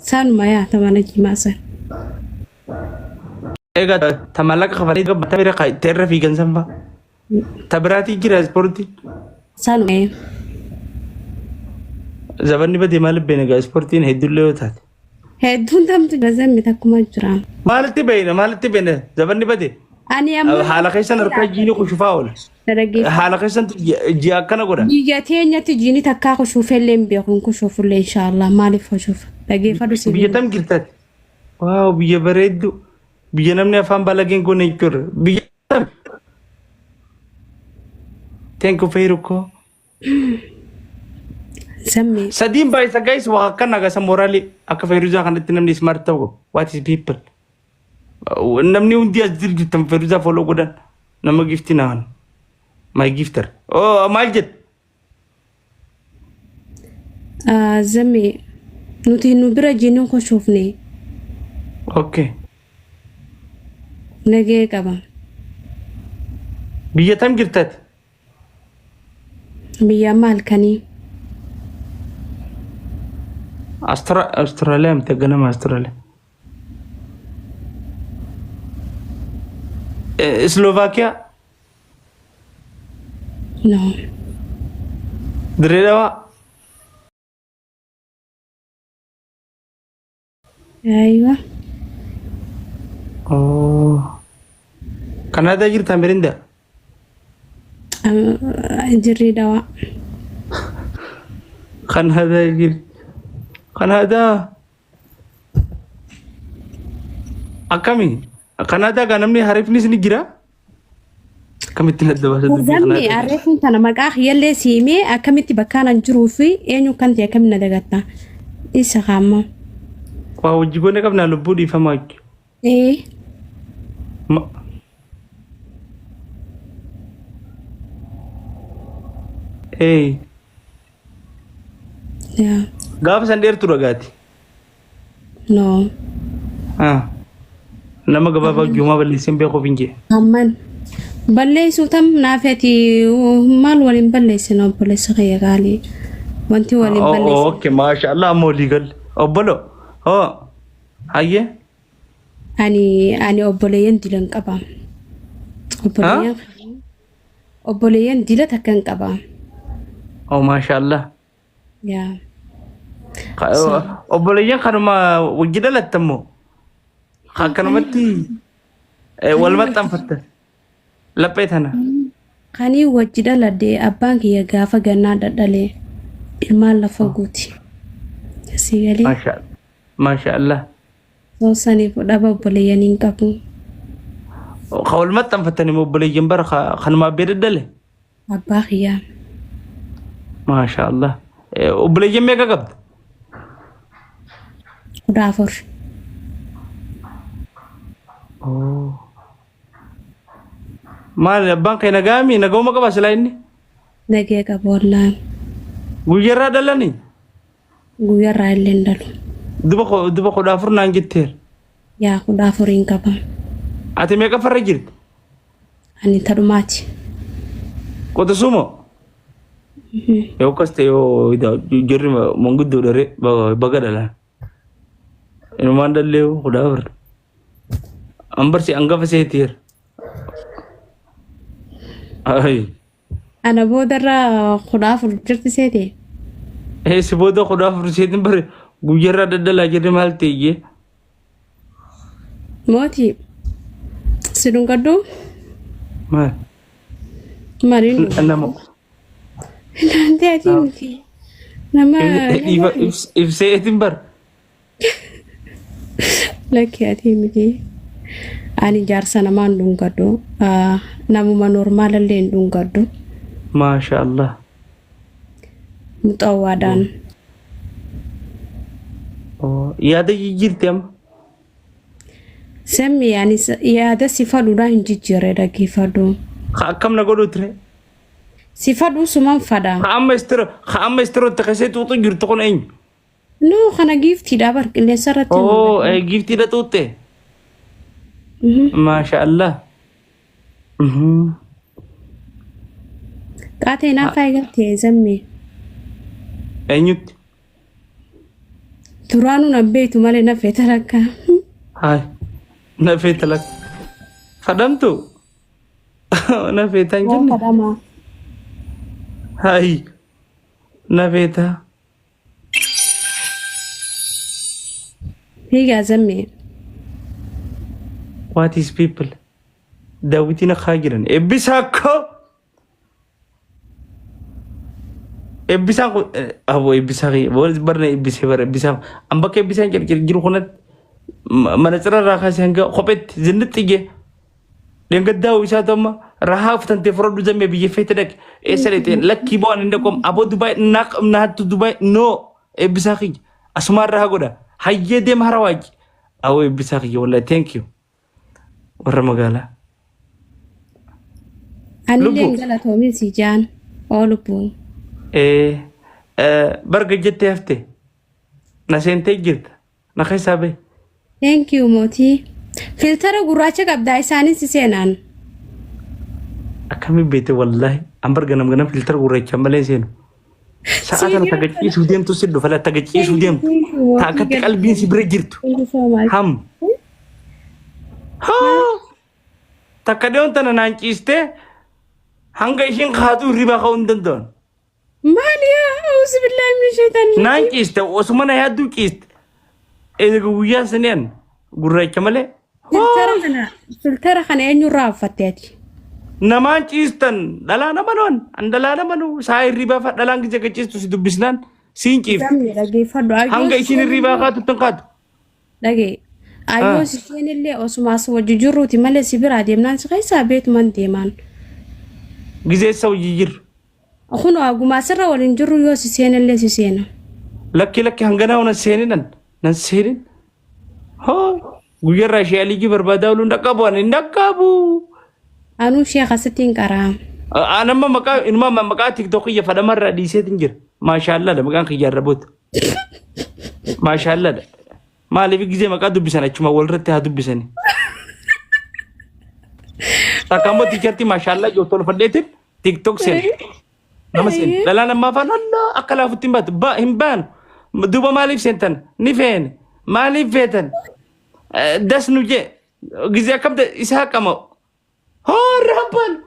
سان ما يا تمانجي ما سان إيجا تملك خفريت قبل تبرق تير في جنسمبا تبراتي جرا سبورتي سان ما زبني بدي مال بينك سبورتين هيدلو تات هدون تام تجزم بتاكم جرام مالتي بين زبني بدي أنا أمر حالا خيسان ركا جيني كشوفا ولا ترجع حالا خيسان جي أكنا قرا بيجاتين يتجيني تكاكو شوف اللي بيكون كشوف اللي إن شاء الله ما لي فشوف تجي فدوسي بيجتم جرتات واو بيجا بريدو بيجا نمني أفهم بالكين كوني كور بيجا تانكو فيروكو سمي Sadim baisa guys wakakan naga samorali aka Feruza kan tinamni smart tahu what is people namni undi azdir gitam Feruza follow godan nama giftina my gifter oh maljet زمي نوتي نبرة جينو كشوفني okay نجي كبا biya tam girtat بيا مالكني Australia متقنا ما Australia Slovakia نو دريدوا أيوة oh Kanada girta merinda جري دواء Kanada akami Kanada ganamni harifni sini gira kami tinat bahasa زمي عارف انت انا مقاخ يلي سيمي اكمتي بكانا جروفي انو كانت يا كمنا دغتا ايش خامه wow jigone kam na lubu di famak ايه eh يا gaf sandir turagati نو nama gaba juma bali sembe ko finje aman بلي سوتم نافيتي مال ولين بلي سنو بلي سخي غالي وانتي ولين بلي اوكي ما شاء الله مولي قال اوبلو هاي اني اوبليين ديلن قبا اوبليين ديلا تكن قبا او ما شاء الله يا اوبليين خنما وجدلا تمو خنمتي والمتم فتح لبيت هنا خاني وجدا لدي أبانك يا غافا غنا ددالي المال لفوقوتي سيغالي ما شاء الله سوساني فدابا بليانين كابو خول متم فتني مو بلي جنبر خنما بيردله أباك يا ما شاء الله وبلي جنبك قبض دافور ما بانك نغامي نغوما كبا سلايني نجي كابورلا غيرا دلني غيرا لندل دبا دافور نانجتير يا دافورين كابا اتي ميكا فرجيت اني تدماتي كنت سومو يو كاستي يو جيري مونغدو دري بغدلا انو ماندليو دافور امبرسي انغا فسيتير اي انا بودرا خدافور جرت سيتي اي سبودو خدافور سيتين بر غيرا ددلا جيري مالتي موتي سيدون كدو ما مارين انا مو nanti ati miki nama if سيتين بر laki ati miki ani jarsa nama ndung kado namu ma normal le ndung kado ما شاء الله mutawadan يا ده يجيرتم semmi yani ya da sifadu da hinji jere da kifado كم نقولوا ترى sifadu suman fada خام استرو تخسيت وطجر تكون اين no khana gifti da bar le sarati جيفتي ده توته ما شاء الله kate na faiga te semmi اينيت Turaanu na beetu malee na feeta lakka. Hai. Na feeta lak. Fadamtu. Na feeta hin Waan jenne. fadhamaa. Hai. Na feeta. Hiigaa zammee. What is people? Daawwitiin akkaa jiran. Eebbisaa akkoo. Eebbisaan kun aboo eebbisaa kiyya. Barna eebbisee bara eebbisaan. An bakka eebbisaan jiru kanatti mana cirarraa kaasee hanga kopheetti zinnitti ijee. Deengaddaa isaa ta'umma rahaa uffatantee fudhadhu zammee biyya feete dhaqe. Eessa dheeteen lakkii bo'aan hin dhaqoom. Aboo Dubaay naattu Dubaay noo eebbisaa kiyya. Asumaan rahaa godha. Hayyee deema hara waajji. Aboo eebbisaa kiyya wallahi thank you. Warra magaalaa. Anillee galatoomin si jaan. Oo lubbuu. Barga jettee haftee. Na seentee jirta. Na keessaa bahe. Thank you mootii. Filtara gurraacha qabdaa isaanis si seenaan. Akkamiin beete wallahi. An barga nam filtara gurraacha malee seenu. Sa'a kana tagacciisuu deemtu si dhufa tagacciisuu deemtu. Ta akkatti qalbiin si bira jirtu. Ham. Takka deemuun tana naan ciistee hanga ishiin kaatu hirribaa ka'uu hin danda'an. Maaliyaa? Auzu billaahi min shaytaani. Naan ciiste osuma na yaadduu ciiste. Eega guyyaa saneen gurraacha malee. Filtara kana eenyurraa uffatte ati? Namaan ciistan dhalaa nama noon an dhalaa nama nuu saa hirribaa fa'a dhalaan gisa gachiistu si dubbisnaan siin ciifte. Dhageeffadhu. Hanga ishiin hirribaa kaatu tan kaatu. Dhagee. Ayyoo si seenillee osumaas wajji jirruuti malee si biraa deemnaan si keessaa beetuman deemaan. Gizeessa hojii jirru. Kun wagumaa sirra waliin jirru yoo si seenillee si seena. Lakki hanganaa ona seeninan nan seenin. Hoo guyyarraa ishee aligii barbaadaa ooluun dhaqqabu ani hin dhaqqabu. Anuu ishee akkasitti qaraa. Anamma maqaa tiktokiyya fadhamarraa dhiiseetiin jira. Maashaalladha maqaan kiyyaarra boota. Maashaalladha. Maaliif gizee maqaa dubbisan achuma walirratti haa dubbisani. Takkaammoo tiichertii maashaallah yoo tolfadheetiin tiktok seen. Nama seen dhalaa namaa afaan hollaa akka laafutti hin baatu hin baanu. Duuba maaliif seentan ni feene maaliif feetan dasnu jee gizee akkam isaa qama. Hoo rabban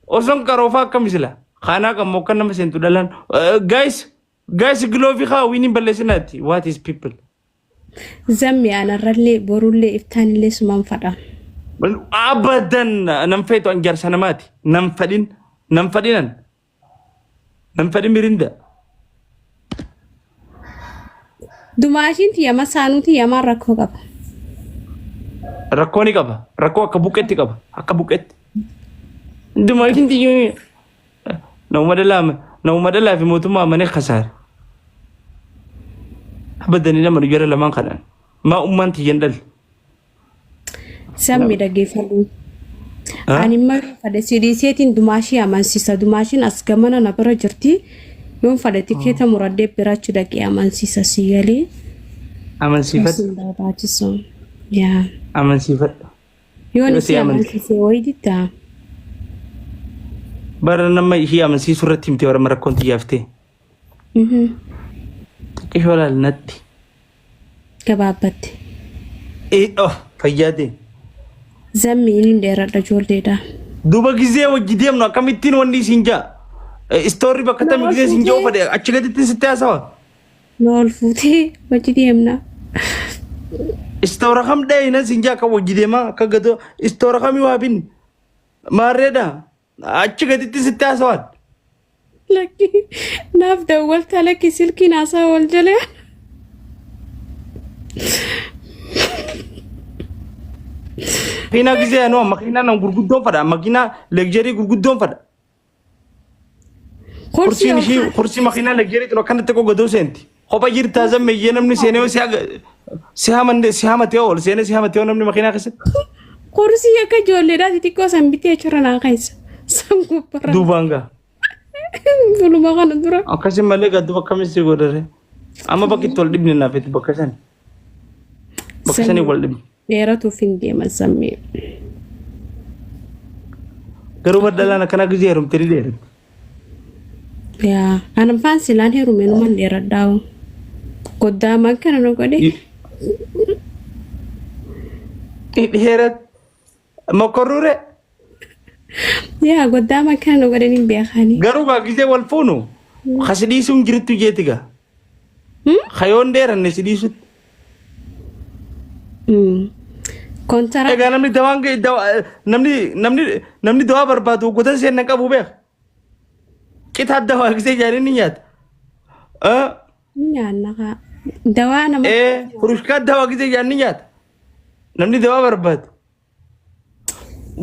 osoon qaroofaa akkam isla kanaa qammoo kan nama seentu dhalaan. Guys giloofii haa wiiniin balleessinaati what is people. Zammi anarrallee borullee iftaanillee sumaan fadha. Abadan nam feetu an jaarsa namaati. Nam fadhinan. Nam fadhin mirinda. Dumaashiin tiyama saanuuti yamaan rakkoo qaba. Rakkoo ni qaba. Rakkoo akka buqqeetti qaba. Akka buqqeetti. Dumaashiin tiyyuu nama dhalaa fi mootummaa amanee kasaare. Abadan nama nu jara lamaan kanaan. Maa ummaan tiyyan dhal. Sammi dhageeffadhu. Ani marii fadhe sidiiseetiin dumaashii amansiisa. Dumaashiin as gamana na bira jirti. Yoon fadhe tikeeta muradee biraachuu dhaqee amansiisa siyyalee. Amansiifadhu. Barbaachisu. Yaa. Amansiifadhu. Yoon isii amansiisee wayiididdaa. Bara nama ishii amansiisuu irratti himtee warra rakkoon xiyyaafte. Xiqqishoo laalnatti. Gabaabbatte. Fayyaadee. Zammi inni dheeradha ijoolleedha. Duuba gizee wajji deemnu akkamittiin wanni isin jaa. Istoorri bakka tamii gizee isin jaa fadhe achi gaditti sitti haasawa. Nool fuutee wajji deemna. Istoora kam dheeyina isin jaa akka wajji deemaa akka gadoo istoora kamii waabin maarreedha. Achi gaditti sitti haasawaan. Lakki naaf dawwaltaa lakki silkiin haasaa wal jalee. Makina gizee anoo makina nan gurguddoon fadha makina legjerii gurguddoon fadha. Kursi makina legjerii tun akkanatti koo gadoo seenti. Kopha jirtaa zammeeyyee namni seenee si hamatee ool seenee si hamatee namni makina keessatti. Kursi akka ijoolleedhaa xixiqqoo san bitee jira naa keessa. San gubbara. Duubaanga. Fuluma kana dura. Akkasii malee gaddu akkamitti godhare. Amma bakki itti wal dhibne naafetti bakka sani. Bakka sani wal dhibne. Dheeratuuf hin deeman sammee. Garuu baddalaan akkana gizee heerumte ni dheerate. Yaa anafaan silaan heerume numan dheeradhaawu. قدامك كان نقولي هيرت مكرورة يا قدامك كان نقولي بيخاني garuga gise wal funu khasidi sun jirtu jetiga khayon der ne sidi sut كونترا ega namni dawange namni dawa barbadu gotan sen naqabu be kita dawa gise jari niyat نيانا دوانا furushka dawa gise jari niyat namni dawa barbad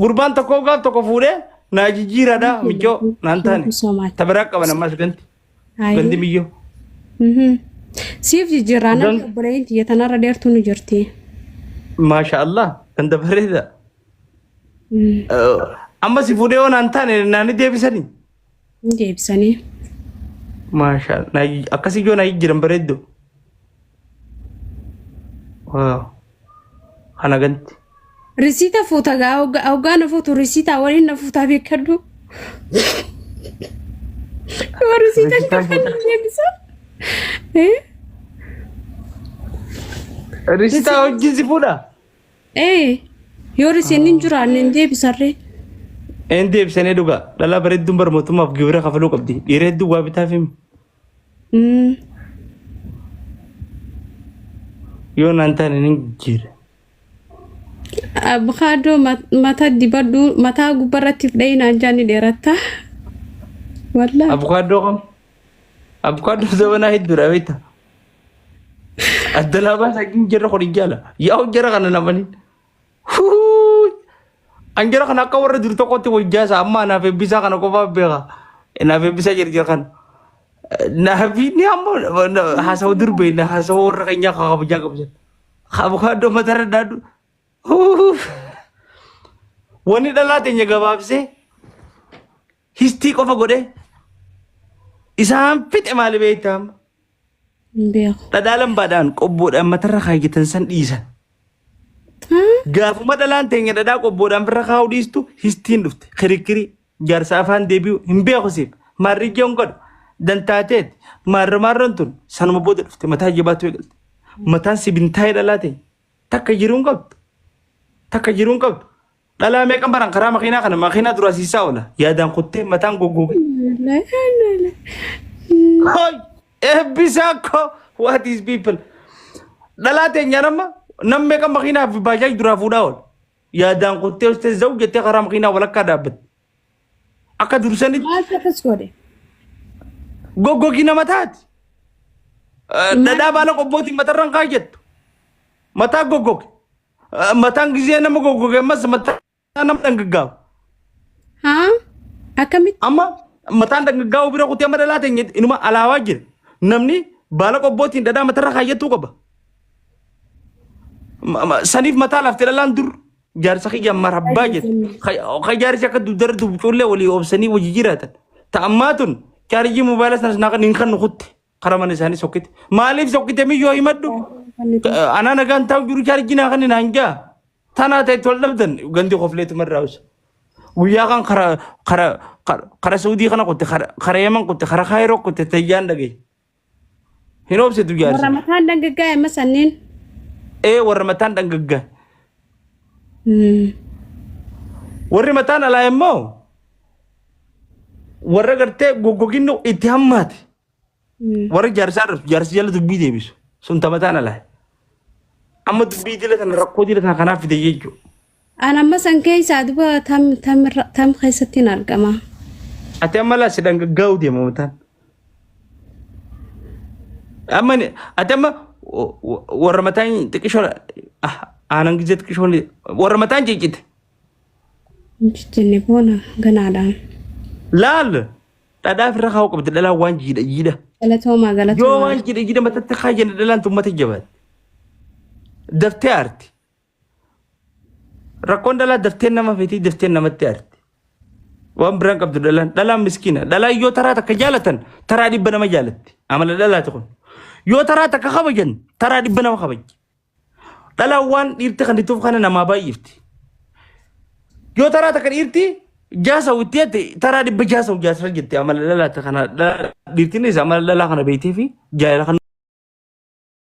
gurban tokko gaf tokko fude na jijira da mijo nantani tabaraka wana mas ganti ganti mijo سيف جيرانا بريد يتنرى ديرتو نجرتي ما شاء الله كنت بريدة أما سيفودي وانا انتاني ناني دي بساني جيب سني ما شاء الله ناي أكاسي جو ناي جرم بريدو واو أنا قنت رسيتا فوتا أو غانا فوتو رسيتا ولينا فوتا بيكردو ورسيتا كفن يبسا ايه ريستا وجي سيفودا ايه يورسي ننجرا نندي بسري انتي بساني دوغا لالا بريدو برموتو ما بجبرا خفلو قبدي يريدو وابتا فيم يون انتاني ننجير أبخادو متى دبادو متى غبرتي فدينا جاني ديرتا والله أبوكادو زمانه هيدورا بيتا الدلابة ساكن جرا خريجالا ياو جرا كنا نمانين أنجرا كنا كورة درتو كوتي وجاسا أما أنا في بيسا كنا كوفا بيغا أنا في بيسا جرا كان نهبي ني أما حاسو دربي نحاسو ركينيا كاكا بجاكا بجان أبوكادو متر دادو واني دلاتي نيجا بابسي هستي كوفا غودي isaan fixe maali beektam dhadhaalan baadhaan qobboodhaan matarra kaayyatan san dhiisan gaafuma dhalaan teenya dhadhaa qobboodhaan birra kaa'uu dhiistu histiin dhufte kirikiri jaarsa afaan deebi'u hin beeku siif maarrijoon godhu dantaateet maarran tun sanuma booda dhufte mataa jabaatu eegalte mataan sibintaa'ee dhalaa ta'e takka jiruun qabdu dhalaa meeqan baran karaa makiinaa kana makiinaa dura siisaa oola yaadaan kuttee mataan goggooge Hoy, bisako, what is people? Dalate nyanama, namme ka makina bajaj dura fudaol. Ya dan kote uste zawjete kara makina wala kadabet. Aka durusani. ما تسكوري Gogo gina matat. Dada bala ko boti matarang kajet. Mata gogok. Matang gizian nama gogok mas mata nam tanggagaw. ها أكمل Amma mataan tanggagaw bira ko tiya madalate nyet inuma alawa jir. Namni bala ko boti dada matarang kajet tu ko ba? Sanif mata lafte lalan dur. Jar sakhi jam marhabajet. Khay jar sakha dudar du cholle wali obsani wajiratan. Ta'ammatun Kari mobile nas nakan ninkan nukut karaman isani sokit malif sokit emi yo imadu ana nagan tahu juru cari jina kan nanja tanah teh tolong dan ganti koflet merraus uya kan kara Saudi kan aku teh kara Yaman aku teh kara Kairo aku teh tayan lagi hinop se tu jar Ramadan dan gagai masanin warmatan dan gaga warmatan ala emo warra garte gogoginno itti hammati warra jaarsiyala dubbii deebisu sun tamataan alaa amma dubbii dila tana rakkoo dila tana kanaaf fide jechuu أنا مثلا كيسة دبا تم خيستين الجماعة ati amma laa sidhan gaggaa'u deema mataan amma ati amma warra mataan xiqqishoon aanan gizee xiqqishoon warra mataan ciccite جتني بونا جنادان laal dhadhaa firra kaa'uu qabdi dhalaa waan jiidha غلطهما yoo غلطهما waan jiidha matatti kaayyan dhalaan tun mata jabaate daftee aarti rakkoon dhalaa daftee nama feetii daftee namatti aarti waan biraan qabdu dhalaan miskiina dhalaa yoo taraa takka jaalatan taraa dhibba nama jaalatti amala dhalaati kun yoo taraa takka kabajan taraa dhibba nama kabajji dhalaa waan dhiirti kan dhituuf kana namaa baay'ifti yoo taraa takka dhiirti jaasa wittiyatte taraa dhibba jaasa jette amala dhalaati kana dhiirtiinis amala dhalaa kana beeytee fi jaalala